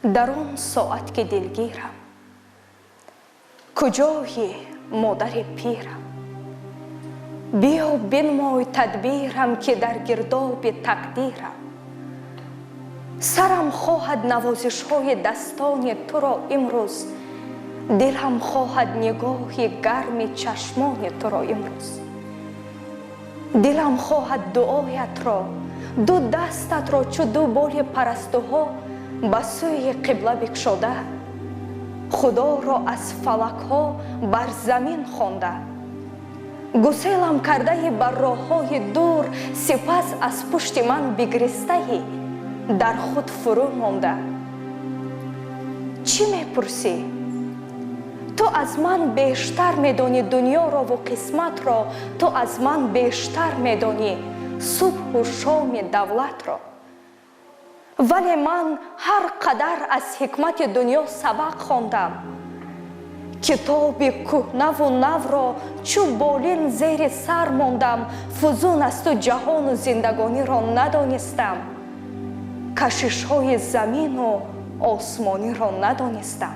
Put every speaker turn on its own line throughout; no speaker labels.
در آن ساعت که دلگیرم، کجای مادر پیرم؟ بیا بنمای تدبیرم که در گرداب تقدیرم. سرم خواهد نوازش های دستان تو را امروز، دلم خواهد نگاه گرم چشمان تو را امروز. دلم خواهد دعایت را، دو دستت را چو دو بال پرستوها به سوی قبله بکشاده، خدا را از فلک ها بر زمین خوانده. گسیلم کرده بر راه های دور، سپس از پشت من بگریسته در خود فرو مانده. چی میپرسی؟ تو از من بیشتر میدانی دنیا را و قسمت را، تو از من بیشتر میدانی صبح و شام دولت را. ولی من هر قدر از حکمت دنیا سبق خواندم، کتاب کهنه و نو را چو بالین زیر سر ماندم. فزون از تو جهان و زندگانی را ندانستم، کشش های زمین و آسمانی را ندانستم.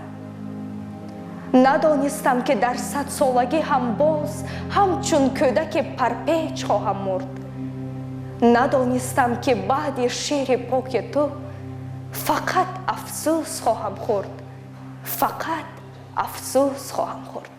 ندانستم که در 100 سالگی هم باز همچون کودک پرپیچ خواهم مرد. ندانستم که بعد شعر پاک تو فقط افسوس خواهم خورد، فقط افسوس خواهم خورد.